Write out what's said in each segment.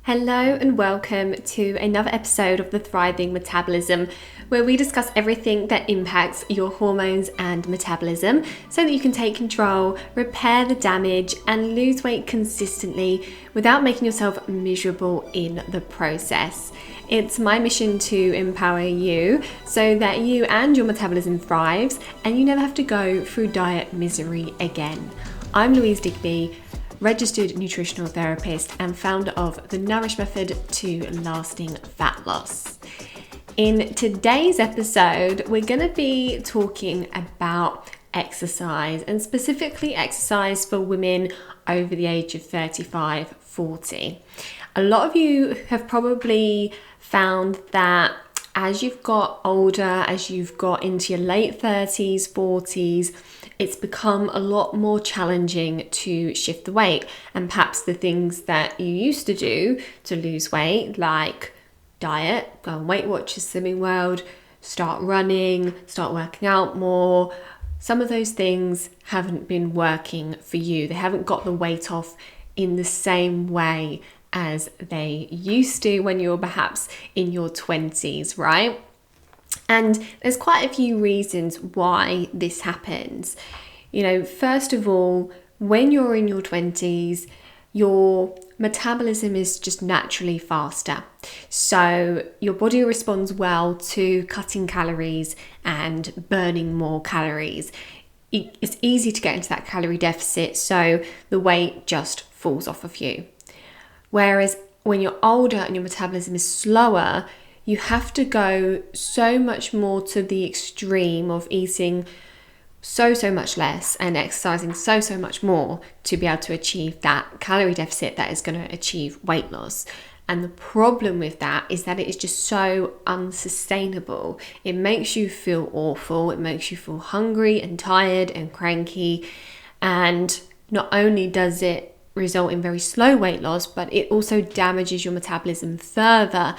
Hello and welcome to another episode of the Thriving Metabolism, where we discuss everything that impacts your hormones and metabolism so that you can take control, repair the damage, and lose weight consistently without making yourself miserable in the process. It's my mission to empower you so that you and your metabolism thrives and you never have to go through diet misery again. I'm Louise, registered nutritional therapist and founder of the Nourish Method to lasting fat loss. In today's episode, we're going to be talking about exercise, and specifically exercise for women over the age of 35, 40. A lot of you have probably found that as you've got older, as you've got into your late 30s, 40s, it's become a lot more challenging to shift the weight. And perhaps the things that you used to do to lose weight, like diet, go on Weight Watchers, Slimming World, start running, start working out more, some of those things haven't been working for you. They haven't got the weight off in the same way as they used to when you were perhaps in your 20s, right? And there's quite a few reasons why this happens. First of all, when you're in your 20s, your metabolism is just naturally faster. So your body responds well to cutting calories and burning more calories. It's easy to get into that calorie deficit, so the weight just falls off of you. Whereas when you're older and your metabolism is slower, you have to go so much more to the extreme of eating so much less and exercising so much more to be able to achieve that calorie deficit that is going to achieve weight loss. And the problem with that is that it is just so unsustainable. It makes you feel awful. It makes you feel hungry and tired and cranky. And not only does it result in very slow weight loss, but it also damages your metabolism further,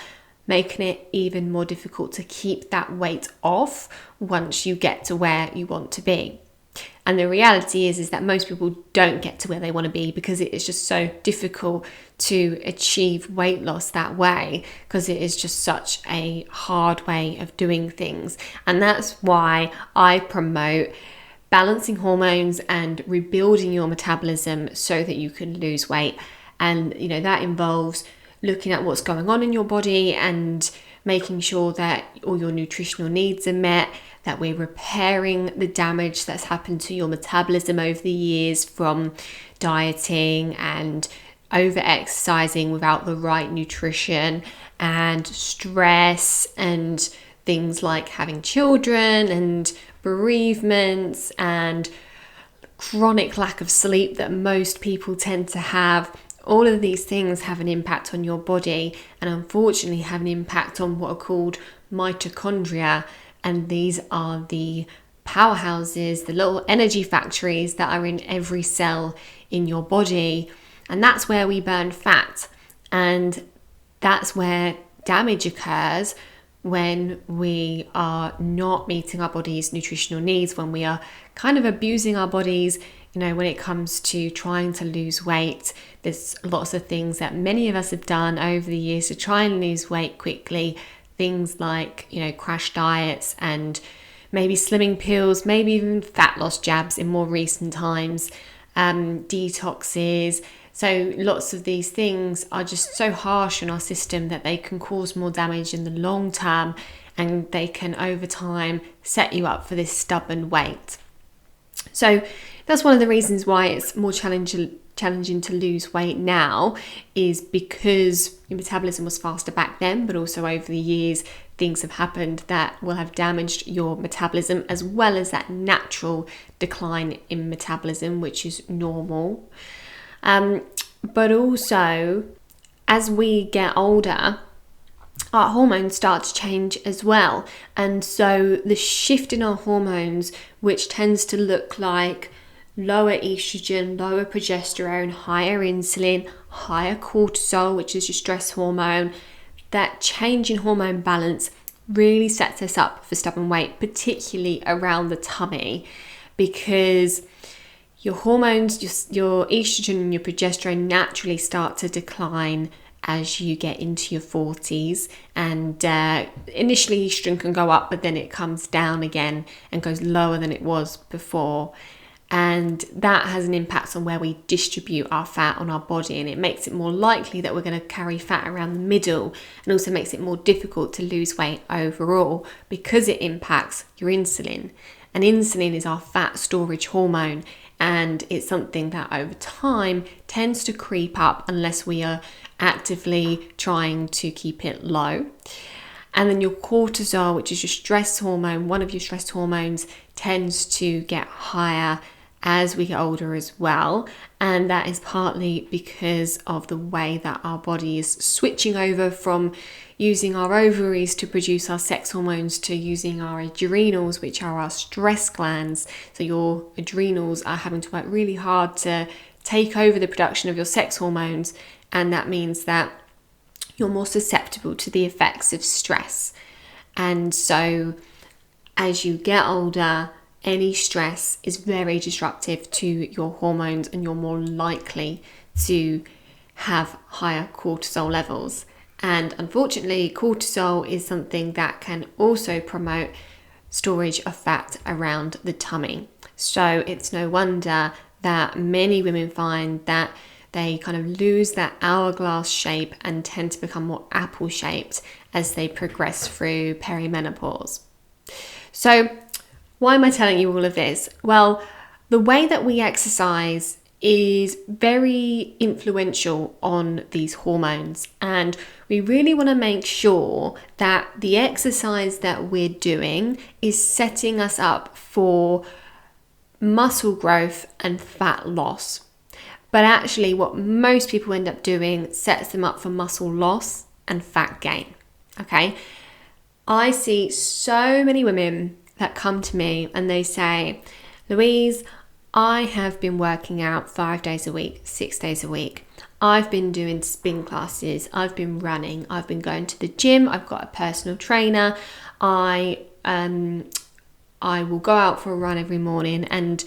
making it even more difficult to keep that weight off once you get to where you want to be. And the reality is that most people don't get to where they want to be because it is just so difficult to achieve weight loss that way, because it is just such a hard way of doing things. And that's why I promote balancing hormones and rebuilding your metabolism so that you can lose weight. And that involves looking at what's going on in your body and making sure that all your nutritional needs are met, that we're repairing the damage that's happened to your metabolism over the years from dieting and over-exercising without the right nutrition, and stress and things like having children and bereavements and chronic lack of sleep that most people tend to have. All of these things have an impact on your body, and unfortunately have an impact on what are called mitochondria. And these are the powerhouses, the little energy factories that are in every cell in your body. And that's where we burn fat. And that's where damage occurs when we are not meeting our body's nutritional needs, when we are kind of abusing our bodies. When it comes to trying to lose weight, there's lots of things that many of us have done over the years to try and lose weight quickly. Things like, crash diets and maybe slimming pills, maybe even fat loss jabs in more recent times, detoxes. So lots of these things are just so harsh on our system that they can cause more damage in the long term, and they can over time set you up for this stubborn weight. So that's one of the reasons why it's more challenging to lose weight now, is because your metabolism was faster back then, but also over the years things have happened that will have damaged your metabolism, as well as that natural decline in metabolism, which is normal. But also, as we get older, our hormones start to change as well. And so the shift in our hormones, which tends to look like lower estrogen, lower progesterone, higher insulin, higher cortisol, which is your stress hormone, that change in hormone balance really sets us up for stubborn weight, particularly around the tummy, because your hormones, your estrogen and your progesterone naturally start to decline as you get into your 40s, and initially estrogen can go up, but then it comes down again and goes lower than it was before. And that has an impact on where we distribute our fat on our body, and it makes it more likely that we're going to carry fat around the middle, and also makes it more difficult to lose weight overall because it impacts your insulin. And insulin is our fat storage hormone, and it's something that over time tends to creep up unless we are actively trying to keep it low. And then your cortisol, which is your stress hormone, one of your stress hormones, tends to get higher as we get older as well. And that is partly because of the way that our body is switching over from using our ovaries to produce our sex hormones to using our adrenals, which are our stress glands. So your adrenals are having to work really hard to take over the production of your sex hormones, and that means that you're more susceptible to the effects of stress. And so as you get older, any stress is very disruptive to your hormones, and you're more likely to have higher cortisol levels. And unfortunately, cortisol is something that can also promote storage of fat around the tummy. So it's no wonder that many women find that they kind of lose that hourglass shape and tend to become more apple shaped as they progress through perimenopause. So why am I telling you all of this? Well, the way that we exercise is very influential on these hormones, and we really want to make sure that the exercise that we're doing is setting us up for muscle growth and fat loss. But actually what most people end up doing sets them up for muscle loss and fat gain. Okay, I see so many women that come to me and they say, Louise, I have been working out 5 days a week, 6 days a week. I've been doing spin classes, I've been running, I've been going to the gym, I've got a personal trainer, I will go out for a run every morning, and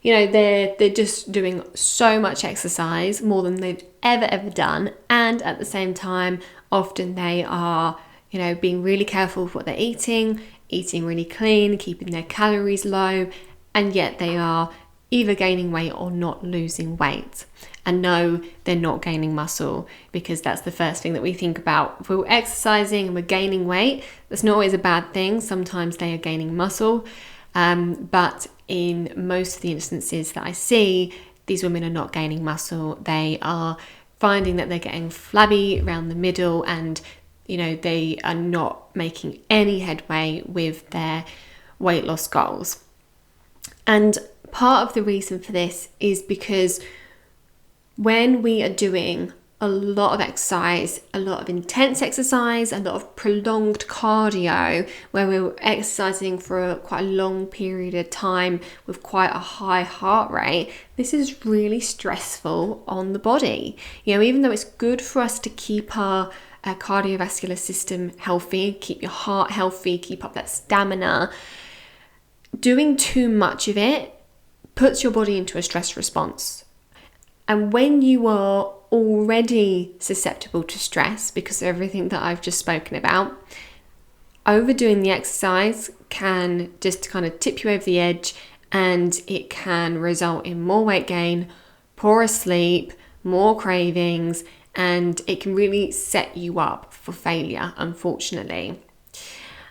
they're just doing so much exercise, more than they've ever done, and at the same time often they are being really careful with what they're eating really clean, keeping their calories low, and yet they are either gaining weight or not losing weight. And no, they're not gaining muscle, because that's the first thing that we think about. If we're exercising and we're gaining weight, that's not always a bad thing. Sometimes they are gaining muscle, but in most of the instances that I see, these women are not gaining muscle. They are finding that they're getting flabby around the middle, and they are not making any headway with their weight loss goals. And part of the reason for this is because when we are doing a lot of exercise, a lot of intense exercise, a lot of prolonged cardio, where we're exercising for quite a long period of time with quite a high heart rate, this is really stressful on the body. Even though it's good for us to keep our cardiovascular system healthy, keep your heart healthy, keep up that stamina, doing too much of it puts your body into a stress response. And when you are already susceptible to stress because of everything that I've just spoken about, overdoing the exercise can just kind of tip you over the edge, and it can result in more weight gain, poorer sleep, more cravings, and it can really set you up for failure, unfortunately.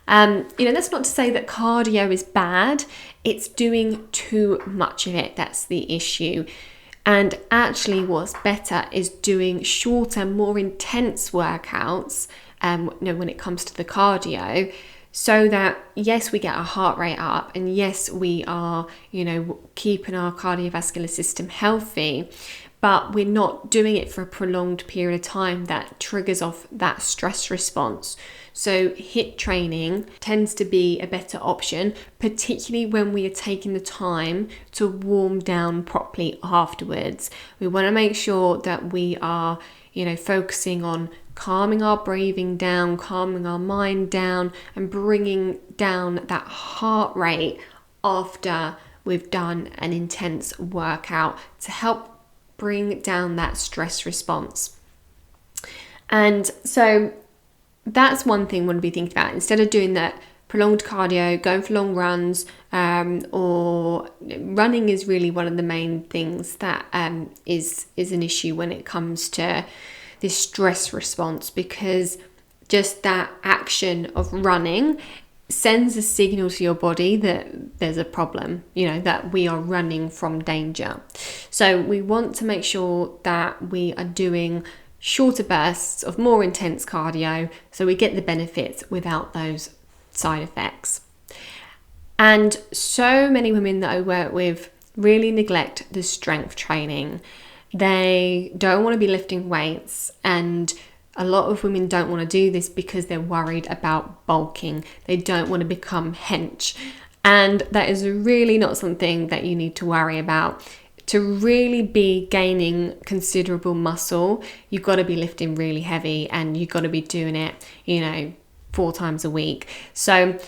That's not to say that cardio is bad. It's doing too much of it that's the issue. And actually what's better is doing shorter, more intense workouts when it comes to the cardio, so that yes, we get our heart rate up, and yes, we are keeping our cardiovascular system healthy, but we're not doing it for a prolonged period of time that triggers off that stress response. So HIIT training tends to be a better option, particularly when we are taking the time to warm down properly afterwards. We want to make sure that we are, focusing on calming our breathing down, calming our mind down, and bringing down that heart rate after we've done an intense workout to help bring down that stress response. And so that's one thing we want to be thinking about. Instead of doing that prolonged cardio, going for long runs, or running is really one of the main things that is an issue when it comes to this stress response, because just that action of running sends a signal to your body that there's a problem, that we are running from danger. So we want to make sure that we are doing shorter bursts of more intense cardio so we get the benefits without those side effects. And so many women that I work with really neglect the strength training. They don't want to be lifting weights, and a lot of women don't want to do this because they're worried about bulking. They don't want to become hench. And that is really not something that you need to worry about. To really be gaining considerable muscle, you've got to be lifting really heavy, and you've got to be doing it, 4 times a week. So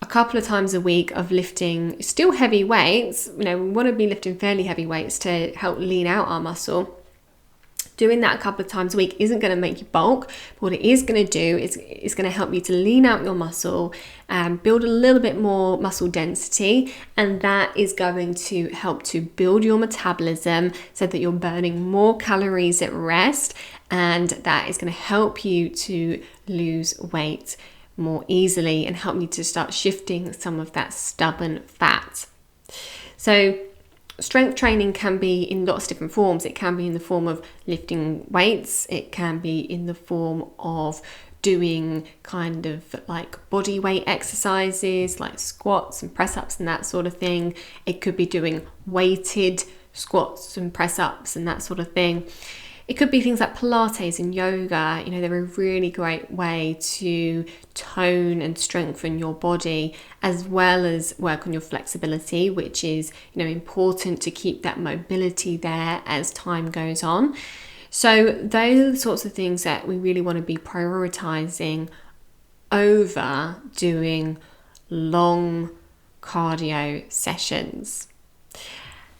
a couple of times a week of lifting still heavy weights, we want to be lifting fairly heavy weights to help lean out our muscle. Doing that a couple of times a week isn't going to make you bulk, but what it is going to do is it's going to help you to lean out your muscle and build a little bit more muscle density, and that is going to help to build your metabolism so that you're burning more calories at rest, and that is going to help you to lose weight more easily and help you to start shifting some of that stubborn fat. So strength training can be in lots of different forms. It can be in the form of lifting weights. It can be in the form of doing kind of like body weight exercises like squats and press ups and that sort of thing. It could be doing weighted squats and press ups and that sort of thing. It could be things like Pilates and yoga. They're a really great way to tone and strengthen your body, as well as work on your flexibility, which is, important to keep that mobility there as time goes on. So those are the sorts of things that we really want to be prioritizing over doing long cardio sessions.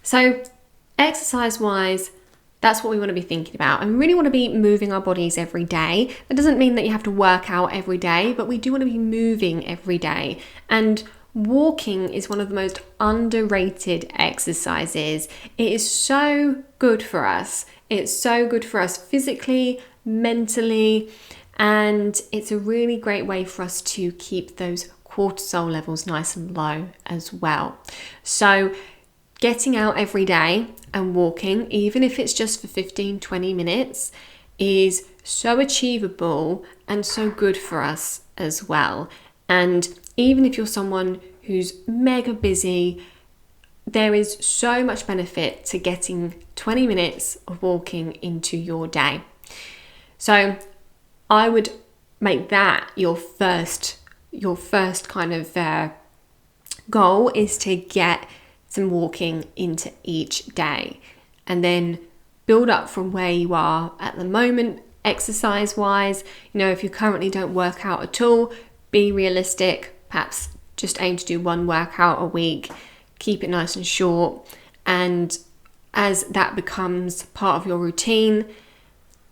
So exercise-wise, that's what we want to be thinking about. And we really want to be moving our bodies every day. That doesn't mean that you have to work out every day, but we do want to be moving every day. And walking is one of the most underrated exercises. It is so good for us. It's so good for us physically, mentally, and it's a really great way for us to keep those cortisol levels nice and low as well. So getting out every day and walking, even if it's just for 15-20 minutes, is so achievable and so good for us as well. And even if you're someone who's mega busy, there is so much benefit to getting 20 minutes of walking into your day. So I would make that your first kind of goal, is to get some walking into each day, and then build up from where you are at the moment exercise wise. If you currently don't work out at all, be realistic. Perhaps just aim to do 1 workout a week, keep it nice and short, and as that becomes part of your routine,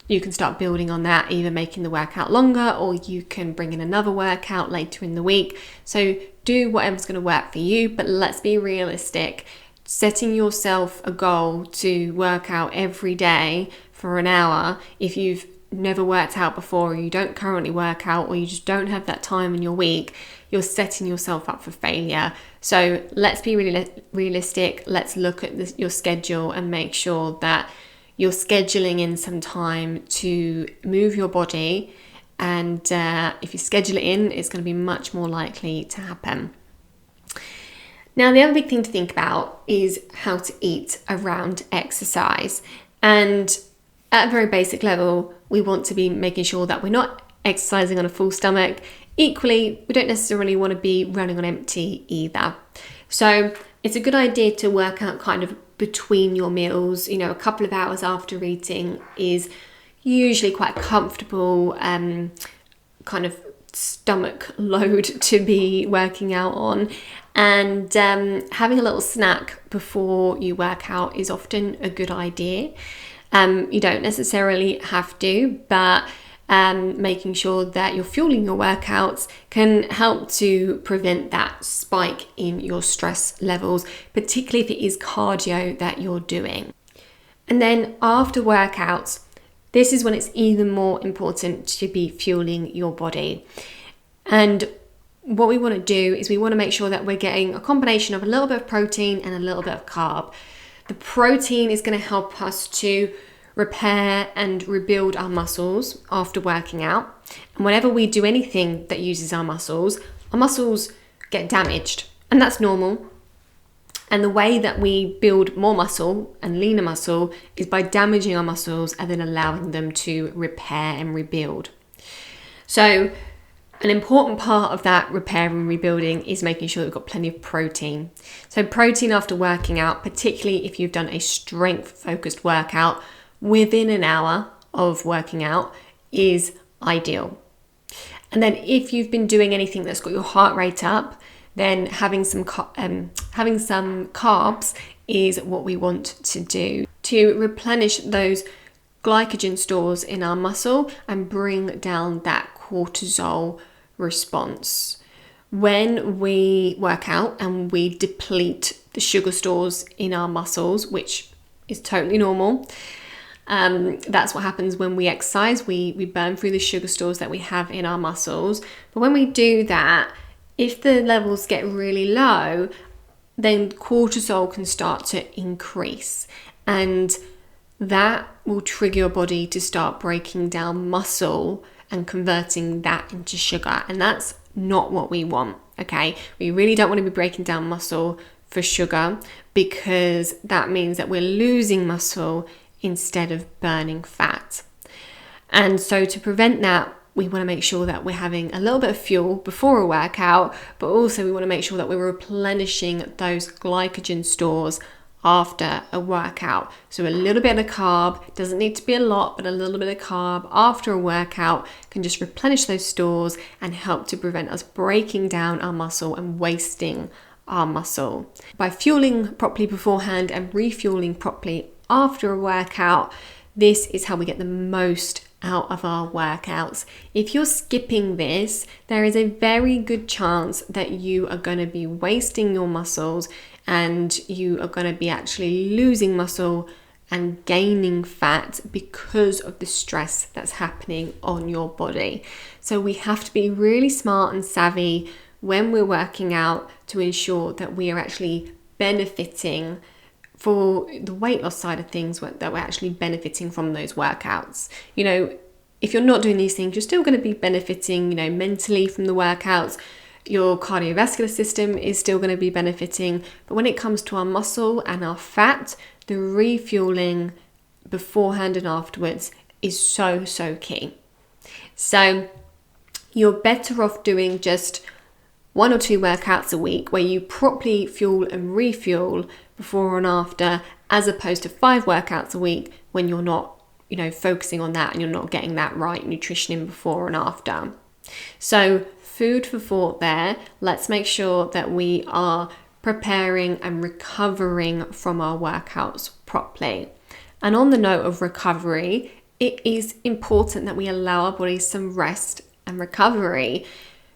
you can start building on that, either making the workout longer, or you can bring in another workout later in the week. So do whatever's going to work for you, but let's be realistic. Setting yourself a goal to work out every day for an hour, if you've never worked out before, or you don't currently work out, or you just don't have that time in your week, you're setting yourself up for failure. So let's be really realistic. Let's look at your schedule and make sure that you're scheduling in some time to move your body, and if you schedule it in, it's going to be much more likely to happen. Now, the other big thing to think about is how to eat around exercise. And at a very basic level, we want to be making sure that we're not exercising on a full stomach. Equally, we don't necessarily want to be running on empty either. So it's a good idea to work out kind of between your meals. A couple of hours after eating is usually quite comfortable kind of stomach load to be working out on, and having a little snack before you work out is often a good idea. You don't necessarily have to, but making sure that you're fueling your workouts can help to prevent that spike in your stress levels, particularly if it is cardio that you're doing. And then after workouts, this is when it's even more important to be fueling your body. And what we want to do is we want to make sure that we're getting a combination of a little bit of protein and a little bit of carb. The protein is going to help us to repair and rebuild our muscles after working out. And whenever we do anything that uses our muscles get damaged, and that's normal. And the way that we build more muscle and leaner muscle is by damaging our muscles and then allowing them to repair and rebuild. So an important part of that repair and rebuilding is making sure that we've got plenty of protein. So protein after working out, particularly if you've done a strength-focused workout within an hour of working out, is ideal. And then if you've been doing anything that's got your heart rate up, then having some carbs is what we want to do to replenish those glycogen stores in our muscle and bring down that cortisol response. When we work out and we deplete the sugar stores in our muscles, which is totally normal, that's what happens when we exercise. We burn through the sugar stores that we have in our muscles. But when we do that, if the levels get really low, then cortisol can start to increase, and that will trigger your body to start breaking down muscle and converting that into sugar. And that's not what we want, okay? We really don't want to be breaking down muscle for sugar, because that means that we're losing muscle instead of burning fat. And so to prevent that, we want to make sure that we're having a little bit of fuel before a workout, but also we want to make sure that we're replenishing those glycogen stores after a workout. So a little bit of carb, doesn't need to be a lot, but a little bit of carb after a workout can just replenish those stores and help to prevent us breaking down our muscle and wasting our muscle. By fueling properly beforehand and refueling properly after a workout, this is how we get the most out of our workouts. If you're skipping this, there is a very good chance that you are going to be wasting your muscles, and you are going to be actually losing muscle and gaining fat because of the stress that's happening on your body. So we have to be really smart and savvy when we're working out to ensure that we are actually benefiting for the weight loss side of things, that we're actually benefiting from those workouts. You know, if you're not doing these things, you're still going to be benefiting, mentally from the workouts. Your cardiovascular system is still going to be benefiting. But when it comes to our muscle and our fat, the refueling beforehand and afterwards is so key. So you're better off doing just 1 or 2 workouts a week where you properly fuel and refuel before and after, as opposed to 5 workouts a week when you're not, focusing on that and you're not getting that right nutrition in before and after. So food for thought there. Let's make sure that we are preparing and recovering from our workouts properly. And on the note of recovery, it is important that we allow our bodies some rest and recovery.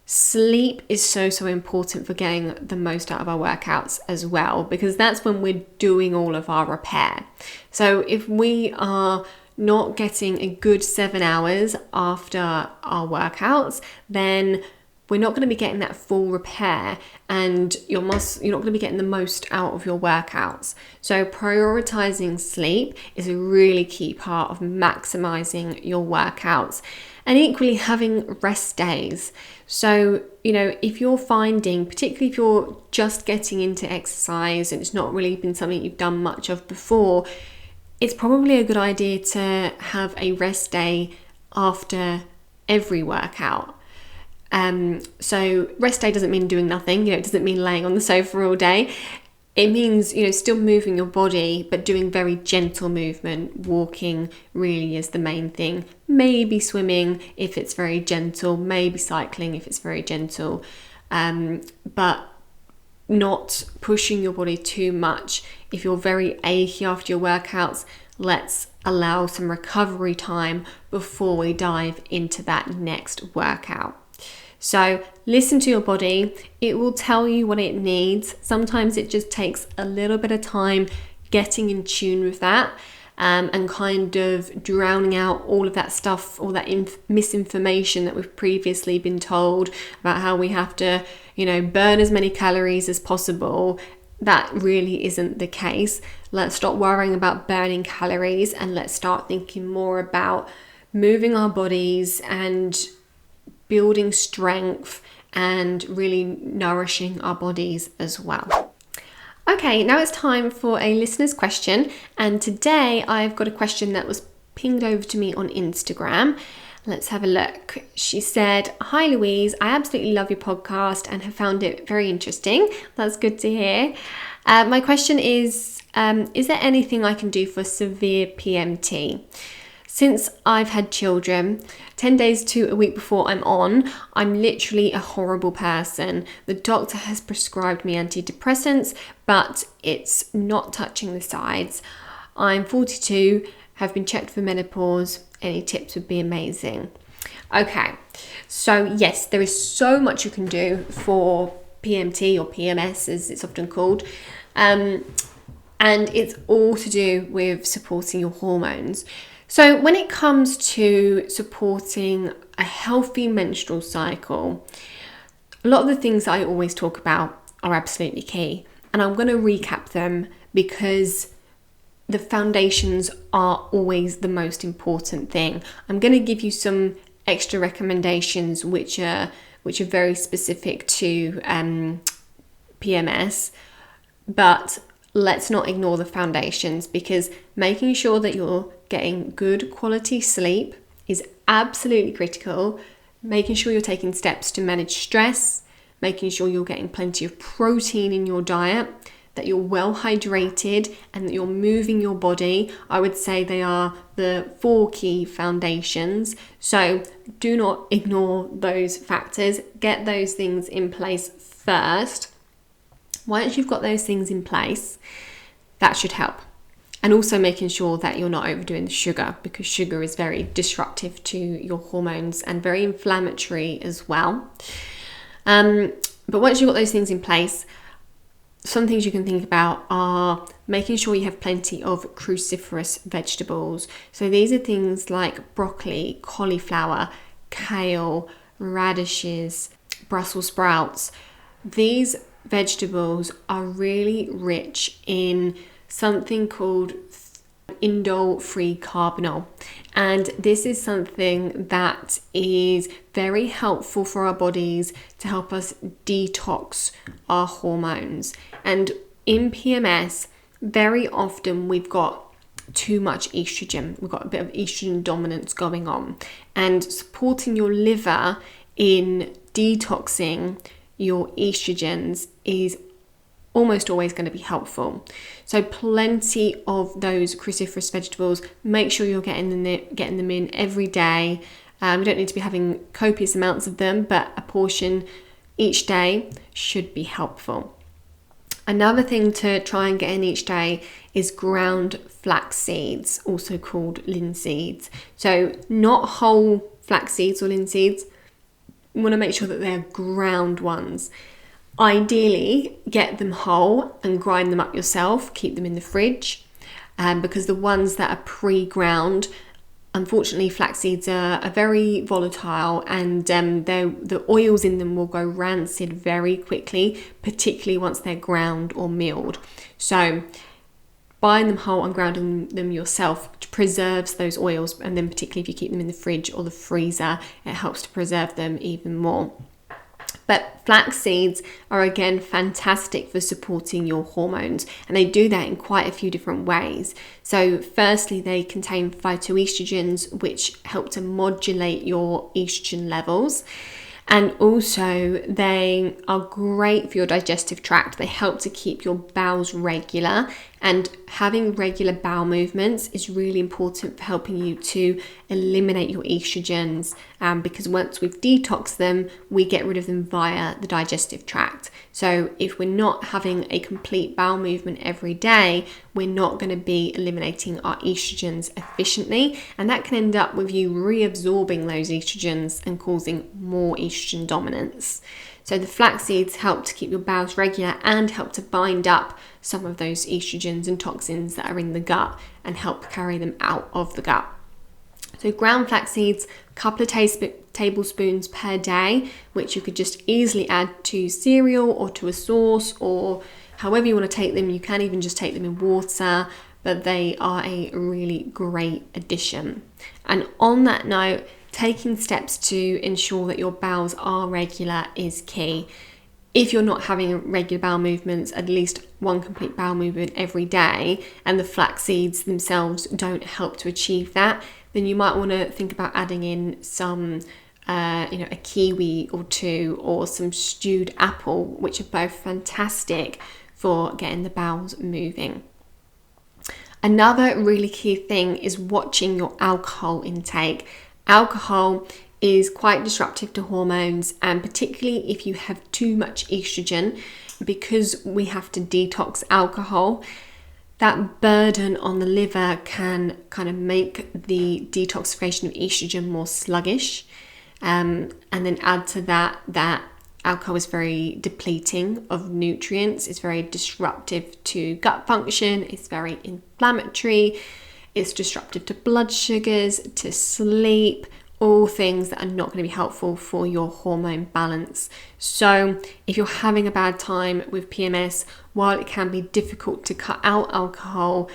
Sleep is so important for getting the most out of our workouts as well, because that's when we're doing all of our repair. So if we are not getting a good 7 hours after our workouts, then we're not going to be getting that full repair, and you're not going to be getting the most out of your workouts. So prioritizing sleep is a really key part of maximizing your workouts. And equally, having rest days. So, if you're finding, particularly if you're just getting into exercise and it's not really been something you've done much of before, it's probably a good idea to have a rest day after every workout. So rest day doesn't mean doing nothing, it doesn't mean laying on the sofa all day. It means, still moving your body, but doing very gentle movement. Walking really is the main thing. Maybe swimming if it's very gentle, maybe cycling if it's very gentle. But not pushing your body too much. If you're very achy after your workouts, let's allow some recovery time before we dive into that next workout. So listen to your body. It will tell you what it needs. Sometimes it just takes a little bit of time getting in tune with that, and kind of drowning out all of that stuff, all that misinformation that we've previously been told about how we have to, burn as many calories as possible. That really isn't the case. Let's stop worrying about burning calories and let's start thinking more about moving our bodies and building strength and really nourishing our bodies as well. Okay, now it's time for a listener's question, and today I've got a question that was pinged over to me on Instagram. Let's have a look. She said, "Hi Louise, I absolutely love your podcast and have found it very interesting." That's good to hear. My question is there anything I can do for severe PMT? Since I've had children, 10 days to a week before I'm literally a horrible person. The doctor has prescribed me antidepressants, but it's not touching the sides. I'm 42, have been checked for menopause. Any tips would be amazing. Okay, so yes, there is so much you can do for PMT or PMS as it's often called. And it's all to do with supporting your hormones. So when it comes to supporting a healthy menstrual cycle, a lot of the things I always talk about are absolutely key. And I'm going to recap them because the foundations are always the most important thing. I'm going to give you some extra recommendations which are very specific to PMS, but let's not ignore the foundations, because making sure that you're getting good quality sleep is absolutely critical. Making sure you're taking steps to manage stress, making sure you're getting plenty of protein in your diet, that you're well hydrated, and that you're moving your body. I would say they are the 4 key foundations. So do not ignore those factors. Get those things in place first. Once you've got those things in place, that should help. And also making sure that you're not overdoing the sugar, because sugar is very disruptive to your hormones and very inflammatory as well. But once you've got those things in place, some things you can think about are making sure you have plenty of cruciferous vegetables. So these are things like broccoli, cauliflower, kale, radishes, Brussels sprouts. These vegetables are really rich in something called indole-free carbonyl, and this is something that is very helpful for our bodies to help us detox our hormones. And in PMS, very often we've got too much estrogen. We've got a bit of estrogen dominance going on, and supporting your liver in detoxing your estrogens is almost always going to be helpful. So plenty of those cruciferous vegetables. Make sure you're getting them in every day. You don't need to be having copious amounts of them, but a portion each day should be helpful. Another thing to try and get in each day is ground flax seeds, also called linseeds. So not whole flax seeds or linseeds. You want to make sure that they're ground ones. Ideally, get them whole and grind them up yourself. Keep them in the fridge, because the ones that are pre-ground, unfortunately, flax seeds are very volatile, and the oils in them will go rancid very quickly, particularly once they're ground or milled. So buying them whole and grounding them yourself preserves those oils, and then particularly if you keep them in the fridge or the freezer, it helps to preserve them even more. But flax seeds are again fantastic for supporting your hormones, and they do that in quite a few different ways. So firstly, they contain phytoestrogens, which help to modulate your estrogen levels. And also they are great for your digestive tract. They help to keep your bowels regular, And having regular bowel movements is really important for helping you to eliminate your estrogens, because once we've detoxed them, we get rid of them via the digestive tract. So if we're not having a complete bowel movement every day, we're not going to be eliminating our estrogens efficiently, and that can end up with you reabsorbing those estrogens and causing more estrogen dominance. So the flax seeds help to keep your bowels regular and help to bind up some of those estrogens and toxins that are in the gut and help carry them out of the gut. So ground flax seeds, a couple of tablespoons per day, which you could just easily add to cereal or to a sauce, or however you want to take them. You can even just take them in water, but they are a really great addition. And on that note, taking steps to ensure that your bowels are regular is key. If you're not having regular bowel movements, at least one complete bowel movement every day, and the flax seeds themselves don't help to achieve that, then you might want to think about adding in some, a kiwi or two, or some stewed apple, which are both fantastic for getting the bowels moving. Another really key thing is watching your alcohol intake. Alcohol is quite disruptive to hormones, and particularly if you have too much estrogen, because we have to detox alcohol, that burden on the liver can kind of make the detoxification of estrogen more sluggish. And then add to that alcohol is very depleting of nutrients, it's very disruptive to gut function, it's very inflammatory, it's disruptive to blood sugars, to sleep, all things that are not going to be helpful for your hormone balance. So if you're having a bad time with PMS, while it can be difficult to cut out alcohol,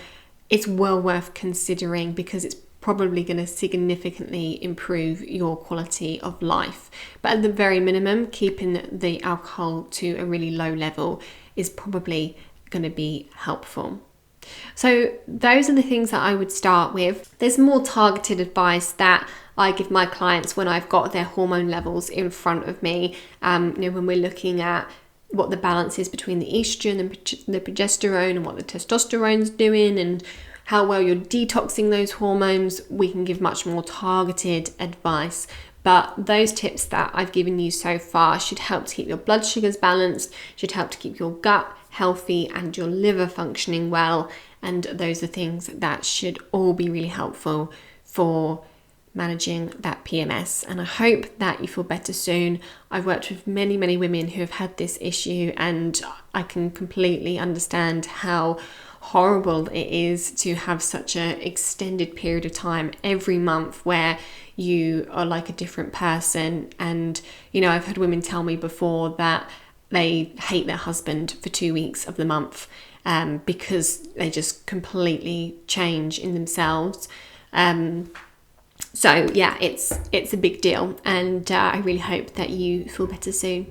it's well worth considering, because it's probably going to significantly improve your quality of life. But at the very minimum, keeping the alcohol to a really low level is probably going to be helpful. So those are the things that I would start with. There's more targeted advice that I give my clients when I've got their hormone levels in front of me. When we're looking at what the balance is between the estrogen and the progesterone, and what the testosterone's doing, and how well you're detoxing those hormones, we can give much more targeted advice. But those tips that I've given you so far should help to keep your blood sugars balanced, should help to keep your gut healthy and your liver functioning well. And those are things that should all be really helpful for managing that PMS. And I hope that you feel better soon. I've worked with many women who have had this issue, and I can completely understand how horrible it is to have such an extended period of time every month where you are like a different person. And I've had women tell me before that they hate their husband for 2 weeks of the month, because they just completely change in themselves. So yeah, it's a big deal, and I really hope that you feel better soon.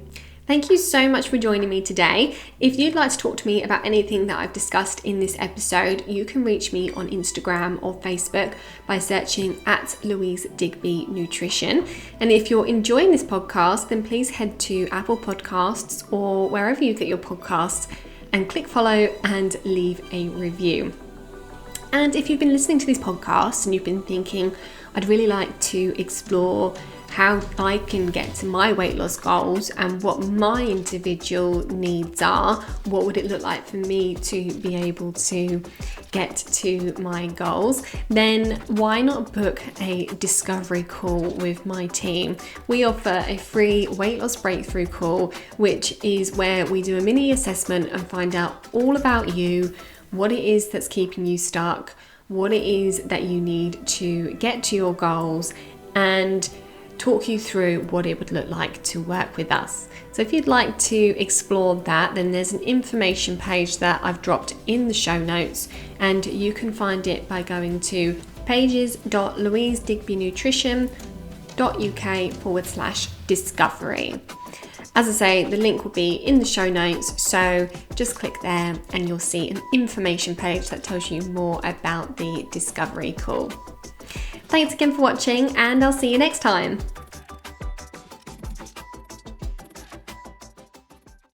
Thank you so much for joining me today. If you'd like to talk to me about anything that I've discussed in this episode, you can reach me on Instagram or Facebook by searching at Louise Digby Nutrition. And if you're enjoying this podcast, then please head to Apple Podcasts or wherever you get your podcasts and click follow and leave a review. And if you've been listening to these podcasts and you've been thinking, I'd really like to explore how I can get to my weight loss goals and what my individual needs are, what would it look like for me to be able to get to my goals, then why not book a discovery call with my team? We offer a free weight loss breakthrough call, which is where we do a mini assessment and find out all about you, what it is that's keeping you stuck, what it is that you need to get to your goals, and talk you through what it would look like to work with us. So if you'd like to explore that, then there's an information page that I've dropped in the show notes, and you can find it by going to pages.louisedigbynutrition.uk/discovery. As I say, the link will be in the show notes, so just click there and you'll see an information page that tells you more about the discovery call. Thanks again for watching, and I'll see you next time.